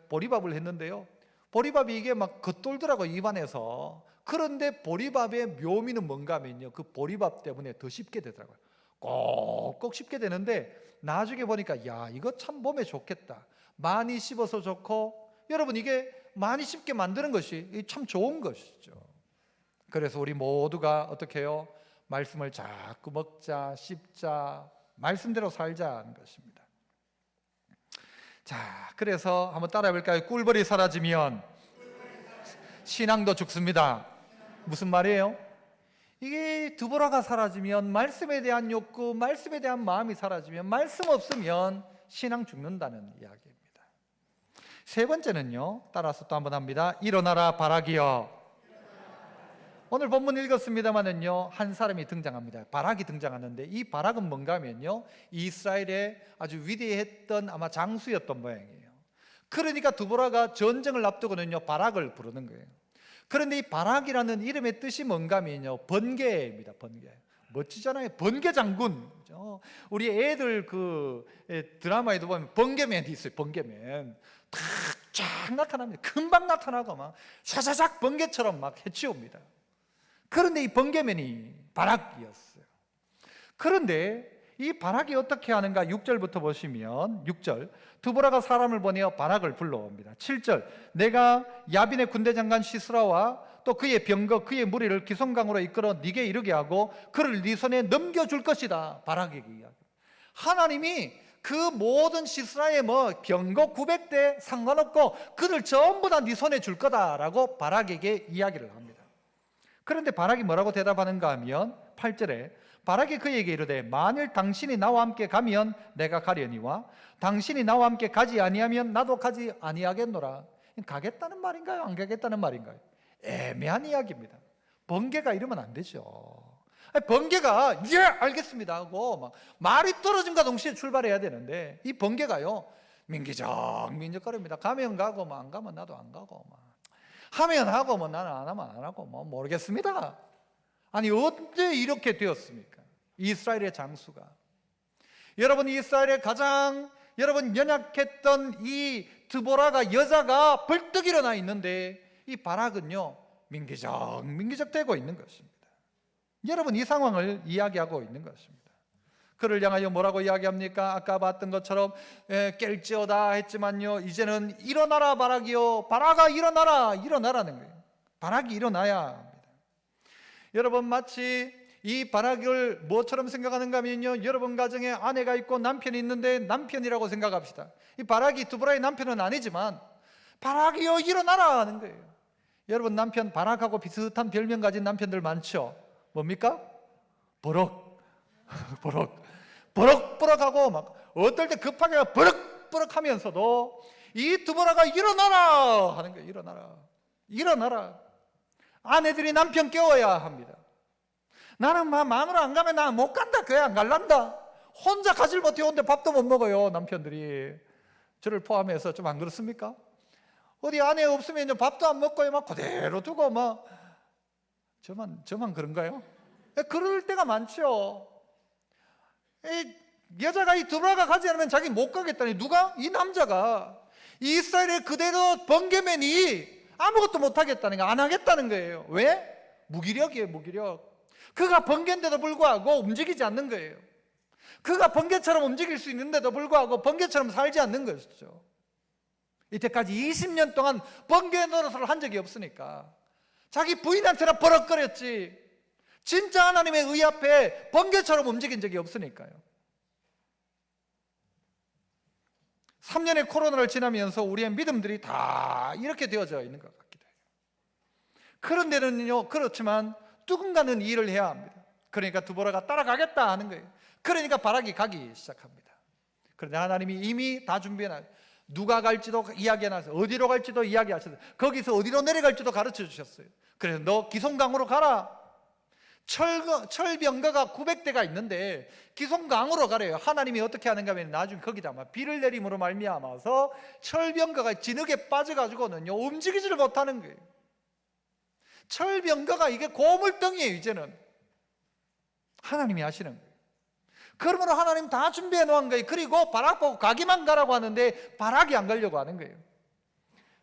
보리밥을 했는데요, 보리밥이 이게 막 겉돌더라고 입안에서. 그런데 보리밥의 묘미는 뭔가 하면요, 그 보리밥 때문에 더 씹게 되더라고요. 꼭꼭 씹게 되는데 나중에 보니까 야, 이거 참 몸에 좋겠다. 많이 씹어서 좋고, 여러분 이게 많이 씹게 만드는 것이 참 좋은 것이죠. 그래서 우리 모두가 어떻게 해요? 말씀을 자꾸 먹자, 씹자, 말씀대로 살자는 것입니다. 자, 그래서 한번 따라해 볼까요? 꿀벌이 사라지면 신앙도 죽습니다. 무슨 말이에요? 이게 드보라가 사라지면, 말씀에 대한 욕구, 말씀에 대한 마음이 사라지면, 말씀 없으면 신앙 죽는다는 이야기입니다. 세 번째는요, 따라서 또 한번 합니다. 일어나라 바락이여. 오늘 본문 읽었습니다만은요, 한 사람이 등장합니다. 바락이 등장하는데, 이 바락은 뭔가 하면요, 이스라엘의 아주 위대했던 아마 장수였던 모양이에요. 그러니까 드보라가 전쟁을 앞두고는요, 바락을 부르는 거예요. 그런데 이 바락이라는 이름의 뜻이 뭔가 하면요, 번개입니다. 번개. 멋지잖아요. 번개 장군. 그렇죠? 우리 애들 그 드라마에도 보면 번개맨이 있어요. 번개맨. 쫙 나타납니다. 금방 나타나고 막 샤샤샥 번개처럼 막 해치웁니다. 그런데 이 번개맨이 바락이었어요. 그런데 이 바락이 어떻게 하는가? 6절부터 보시면, 6절, 드보라가 사람을 보내어 바락을 불러옵니다. 7절, 내가 야빈의 군대 장관 시스라와 또 그의 병거 그의 무리를 기송강으로 이끌어 네게 이르게 하고 그를 네 손에 넘겨줄 것이다. 바락에게 이야기. 하나님이 그 모든 시스라의 병거 900대 상관없고 그들 전부 다 네 손에 줄 거다라고 바락에게 이야기를 합니다. 그런데 바락이 뭐라고 대답하는가 하면 8절에 바락이 그에게 이르되 만일 당신이 나와 함께 가면 내가 가려니와 당신이 나와 함께 가지 아니하면 나도 가지 아니하겠노라. 가겠다는 말인가요? 안 가겠다는 말인가요? 애매한 이야기입니다. 번개가 이러면 안 되죠. 번개가 예 알겠습니다 하고 막 말이 떨어짐과 동시에 출발해야 되는데, 이 번개가요 민기적거립니다. 가면 가고 뭐 안 가면 나도 안 가고, 막 하면 하고 뭐 나는 안 하면 안 하고 뭐 모르겠습니다. 아니 언제 이렇게 되었습니까? 이스라엘의 장수가. 여러분, 이스라엘의 가장 연약했던 이 드보라가, 여자가 벌떡 일어나 있는데 이 바락은요 민기적 되고 있는 것입니다. 여러분, 이 상황을 이야기하고 있는 것입니다. 그를 향하여 뭐라고 이야기합니까? 아까 봤던 것처럼 깰지어다 했지만요, 이제는 일어나라 바락이요, 바락아 일어나라는 거예요. 바락이 일어나야 합니다. 여러분, 마치 이 바락을 뭐처럼 생각하는가 하면요, 여러분 가정에 아내가 있고 남편이 있는데 남편이라고 생각합시다. 이 바락이 드보라의 남편은 아니지만 바락이요 일어나라 하는 거예요. 여러분, 남편 바락하고 비슷한 별명 가진 남편들 많죠? 뭡니까? 버럭버럭하고 막 어떨 때 급하게 버럭버럭 하면서도 이 드보라가 일어나라 하는 거예요. 일어나라. 아내들이 남편 깨워야 합니다. 나는 마누라 안 가면 나 못 간다, 교회 안 갈란다. 혼자 가질 못해 온데 밥도 못 먹어요. 남편들이 저를 포함해서. 좀 안 그렇습니까? 어디 아내 없으면 밥도 안 먹고 막 그대로 두고 막 저만 그런가요? 그럴 때가 많죠. 여자가 이 드보라가 가지 않으면 자기 못 가겠다니, 누가? 이 남자가. 이스라엘의 그대로 번개맨이 아무것도 못 하겠다는 거, 안 하겠다는 거예요. 왜? 무기력이에요, 무기력. 그가 번개인데도 불구하고 움직이지 않는 거예요. 그가 번개처럼 움직일 수 있는데도 불구하고 번개처럼 살지 않는 것이죠. 이때까지 20년 동안 번개 노릇을 한 적이 없으니까 자기 부인한테나 버럭거렸지, 진짜 하나님의 의 앞에 번개처럼 움직인 적이 없으니까요. 3년의 코로나를 지나면서 우리의 믿음들이 다 이렇게 되어져 있는 것 같기도 해요. 그런데는요, 그렇지만 누군가는 일을 해야 합니다. 그러니까 드보라가 따라가겠다 하는 거예요. 그러니까 바락이 가기 시작합니다. 그런데 하나님이 이미 다 준비해놨어요. 누가 갈지도 이야기해놨어요. 어디로 갈지도 이야기하셨어요. 거기서 어디로 내려갈지도 가르쳐 주셨어요. 그래서 너 기송강으로 가라. 철병거가 900대가 있는데 기송강으로 가래요. 하나님이 어떻게 하는가 하면 나중에 거기다 막 비를 내림으로 말미암아서 철병거가 진흙에 빠져가지고는요 움직이지를 못하는 거예요. 철병거가 이게 고물덩이에요. 이제는 하나님이 하시는 거예요. 그러므로 하나님 다 준비해 놓은 거예요. 그리고 바락 보고 가기만 가라고 하는데 바락이 안 가려고 하는 거예요.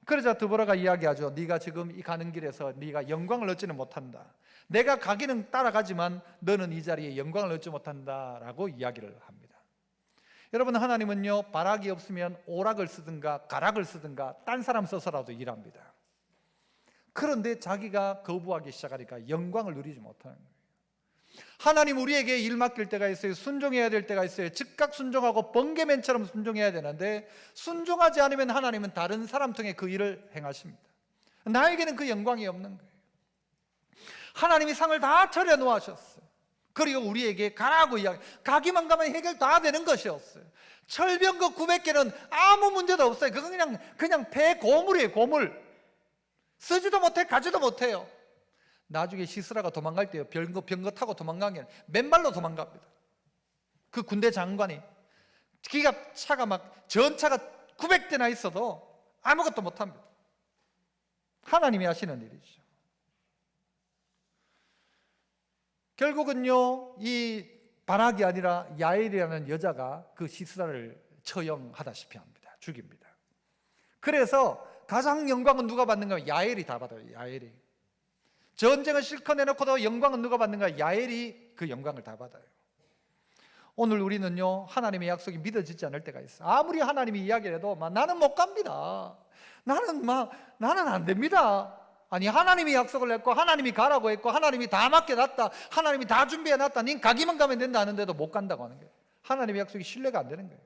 그러자 드보라가 이야기하죠. 네가 지금 이 가는 길에서 네가 영광을 얻지는 못한다. 내가 가기는 따라가지만 너는 이 자리에 영광을 얻지 못한다라고 이야기를 합니다. 여러분, 하나님은요 바락이 없으면 오락을 쓰든가 가락을 쓰든가 딴 사람 써서라도 일합니다. 그런데 자기가 거부하기 시작하니까 영광을 누리지 못하는 거예요. 하나님 우리에게 일 맡길 때가 있어요. 순종해야 될 때가 있어요. 즉각 순종하고 번개맨처럼 순종해야 되는데 순종하지 않으면 하나님은 다른 사람 통해 그 일을 행하십니다. 나에게는 그 영광이 없는 거예요. 하나님이 상을 다 차려놓으셨어요. 그리고 우리에게 가라고 이야기, 가기만 가면 해결 다 되는 것이었어요. 철병거 900개는 아무 문제도 없어요. 그건 그냥 폐고물이에요. 고물. 쓰지도 못해, 가지도 못해요. 나중에 시스라가 도망갈 때요 병거 타고 도망가면 맨발로 도망갑니다. 그 군대 장관이 차가 막 전차가 900대나 있어도 아무것도 못합니다. 하나님이 하시는 일이죠. 결국은요 이 바락이 아니라 야엘이라는 여자가 그 시스라를 처형하다시피 합니다. 죽입니다. 그래서 가장 영광은 누가 받는가? 야엘이 다 받아요. 야엘이. 전쟁을 실컷 내놓고도 영광은 누가 받는가? 야엘이 그 영광을 다 받아요. 오늘 우리는요 하나님의 약속이 믿어지지 않을 때가 있어요. 아무리 하나님이 이야기를 해도 나는 못 갑니다. 나는 안 됩니다. 아니, 하나님이 약속을 했고 하나님이 가라고 했고 하나님이 다 맡겨놨다, 하나님이 다 준비해놨다, 닌 가기만 가면 된다 하는데도 못 간다고 하는 거예요. 하나님의 약속이 신뢰가 안 되는 거예요.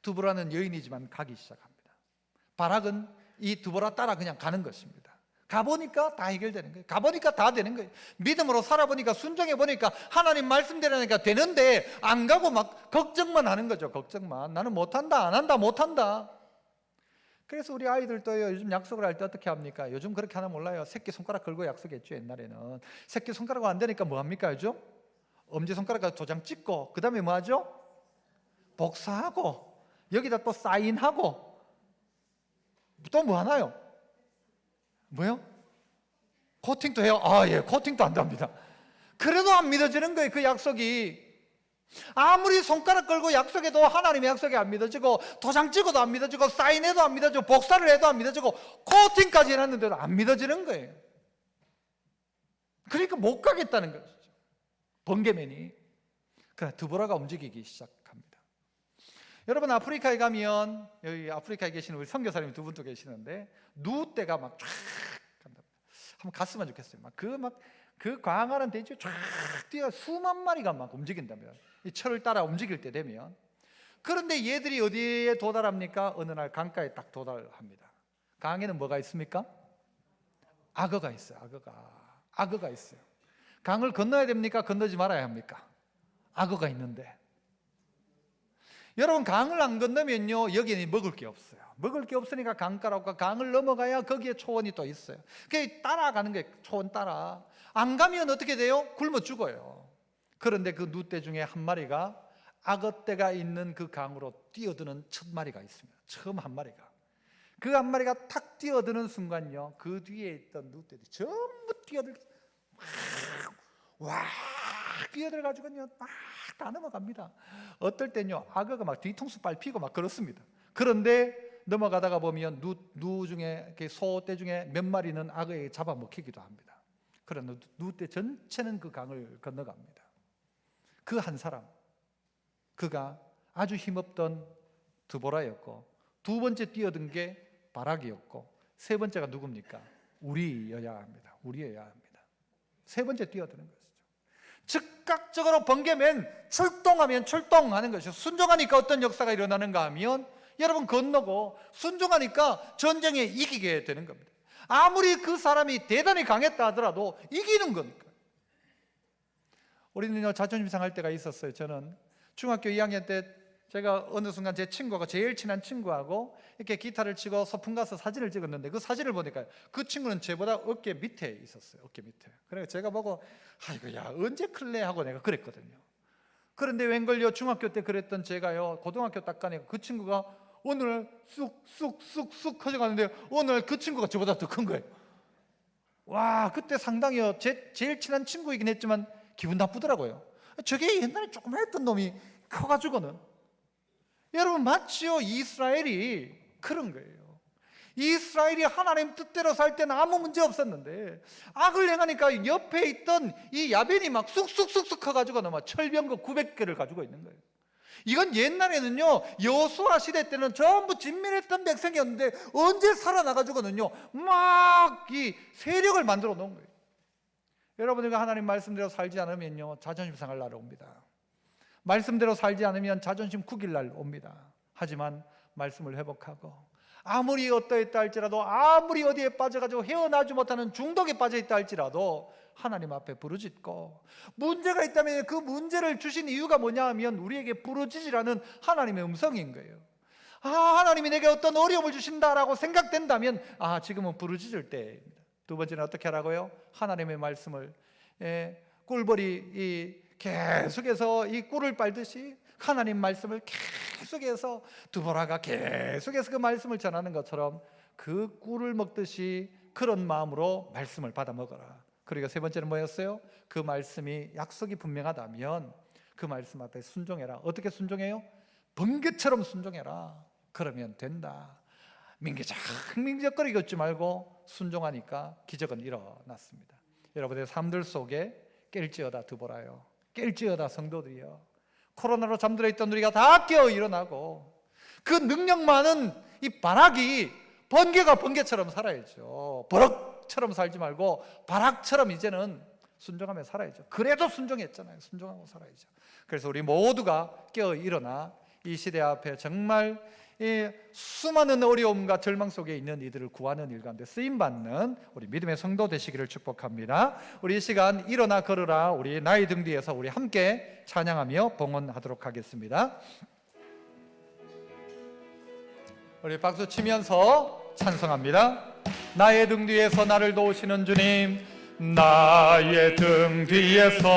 드보라는 여인이지만 가기 시작합니다. 바락은 이 드보라 따라 그냥 가는 것입니다. 가보니까 다 해결되는 거예요. 가보니까 다 되는 거예요. 믿음으로 살아보니까, 순종해보니까 하나님 말씀대로니까 되는데 안 가고 막 걱정만 하는 거죠. 걱정만. 나는 못한다, 안 한다, 못한다. 그래서 우리 아이들도요 요즘 약속을 할 때 어떻게 합니까? 요즘 그렇게 하나 몰라요. 새끼손가락 걸고 약속했죠. 옛날에는 새끼손가락 안 되니까 뭐 합니까? 요즘 엄지손가락 도장 찍고 그 다음에 뭐 하죠? 복사하고 여기다 또 사인하고 또 뭐 하나요? 뭐요? 코팅도 해요? 예, 코팅도 한답니다. 그래도 안 믿어지는 거예요. 그 약속이 아무리 손가락 걸고 약속해도 하나님의 약속이 안 믿어지고, 도장 찍어도 안 믿어지고, 사인해도 안 믿어지고, 복사를 해도 안 믿어지고, 코팅까지 해놨는데도 안 믿어지는 거예요. 그러니까 못 가겠다는 것이죠. 번개맨이. 그러나 드보라가 움직이기 시작합니다. 여러분, 아프리카에 가면, 여기 아프리카에 계시는 우리 선교사님 두 분도 계시는데 누 떼가 막 쫙 간답니다. 한번 갔으면 좋겠어요. 그 광활한 대지에 쫙 뛰어 수만 마리가 막 움직인다면, 이 철을 따라 움직일 때 되면. 그런데 얘들이 어디에 도달합니까? 어느 날 강가에 딱 도달합니다. 강에는 뭐가 있습니까? 악어가 있어요. 악어가 있어요. 강을 건너야 됩니까? 건너지 말아야 합니까? 악어가 있는데. 여러분, 강을 안 건너면요 여기는 먹을 게 없어요. 먹을 게 없으니까 강가라고, 강을 넘어가야 거기에 초원이 또 있어요. 그게 따라가는 게 초원 따라. 안 가면 어떻게 돼요? 굶어 죽어요. 그런데 그 누떼 중에 한 마리가 악어떼가 있는 그 강으로 뛰어드는 첫 마리가 있습니다. 처음 한 마리가. 그 한 마리가 탁 뛰어드는 순간요 그 뒤에 있던 누떼들이 전부 뛰어들어가지고요 막 다 넘어갑니다. 어떨 때는요 악어가 막 뒤통수 밟히고 막 그렇습니다. 그런데 넘어가다가 보면 누 중에, 소떼 중에 몇 마리는 악어에게 잡아먹히기도 합니다. 그러나 누떼 전체는 그 강을 건너갑니다. 그 한 사람, 그가 아주 힘없던 드보라였고, 두 번째 뛰어든 게 바락이었고, 세 번째가 누굽니까? 우리여야 합니다. 우리여야 합니다. 세 번째 뛰어드는 것이죠. 즉각적으로 번개맨 출동하면 출동하는 것이죠. 순종하니까 어떤 역사가 일어나는가 하면, 여러분, 건너고 순종하니까 전쟁에 이기게 되는 겁니다. 아무리 그 사람이 대단히 강했다 하더라도 이기는 거니까. 우리는요 자존심 상할 때가 있었어요. 저는 중학교 2학년 때 제가 어느 순간 제 친구가 제일 친한 친구하고 이렇게 기타를 치고 소풍 가서 사진을 찍었는데 그 사진을 보니까 그 친구는 저보다 어깨 밑에 있었어요. 어깨 밑에. 그래서 제가 보고 아이고 야 언제 클래 하고 내가 그랬거든요. 그런데 웬걸요 중학교 때 그랬던 제가요 고등학교 딱 가니까 그 친구가 오늘 쑥쑥쑥쑥 커져가는데 오늘 그 친구가 저보다 더 큰 거예요. 와 그때 상당히요 제일 친한 친구이긴 했지만 기분 나쁘더라고요. 저게 옛날에 조그만 했던 놈이 커가지고는 여러분 마치요 이스라엘이 그런 거예요. 이스라엘이 하나님 뜻대로 살 때는 아무 문제 없었는데 악을 행하니까 옆에 있던 이 야벤이 막 쑥쑥쑥쑥 커가지고는 막 철병거 900개를 가지고 있는 거예요. 이건 옛날에는요 여호수아 시대 때는 전부 진멸했던 백성이었는데 언제 살아나가지고는요 막 이 세력을 만들어 놓은 거예요. 여러분들과 하나님 말씀대로 살지 않으면요 자존심 상할 날 옵니다. 말씀대로 살지 않으면 자존심 구길 날 옵니다. 하지만 말씀을 회복하고 아무리 어떠했다 할지라도 아무리 어디에 빠져가지고 헤어나지 못하는 중독에 빠져있다 할지라도 하나님 앞에 부르짖고 문제가 있다면 그 문제를 주신 이유가 뭐냐 하면 우리에게 부르짖으라는 하나님의 음성인 거예요. 하나님이 내게 어떤 어려움을 주신다라고 생각된다면 지금은 부르짖을 때입니다. 두 번째는 어떻게 하라고요? 하나님의 말씀을 꿀벌이 계속해서 이 꿀을 빨듯이 하나님 말씀을 계속해서 두보라가 계속해서 그 말씀을 전하는 것처럼 그 꿀을 먹듯이 그런 마음으로 말씀을 받아 먹어라. 그리고 세 번째는 뭐였어요? 그 말씀이 약속이 분명하다면 그 말씀 앞에 순종해라. 어떻게 순종해요? 번개처럼 순종해라. 그러면 된다. 민기적거리고 있지 말고 순종하니까 기적은 일어났습니다. 여러분의 삶들 속에 깰지어다 두보라요. 깰지어다 성도들이여. 코로나로 잠들어 있던 우리가 다 깨어 일어나고 그 능력 많은 이 바락이 번개가 번개처럼 살아야죠. 버럭처럼 살지 말고 바락처럼 이제는 순종하며 살아야죠. 그래도 순종했잖아요. 순종하고 살아야죠. 그래서 우리 모두가 깨어 일어나 이 시대 앞에 정말 이 수많은 어려움과 절망 속에 있는 이들을 구하는 일 가운데 쓰임받는 우리 믿음의 성도 되시기를 축복합니다. 우리 이 시간 일어나 걸으라 우리 나의 등 뒤에서 우리 함께 찬양하며 봉헌하도록 하겠습니다. 우리 박수 치면서 찬송합니다. 나의 등 뒤에서 나를 도우시는 주님, 나의 등 뒤에서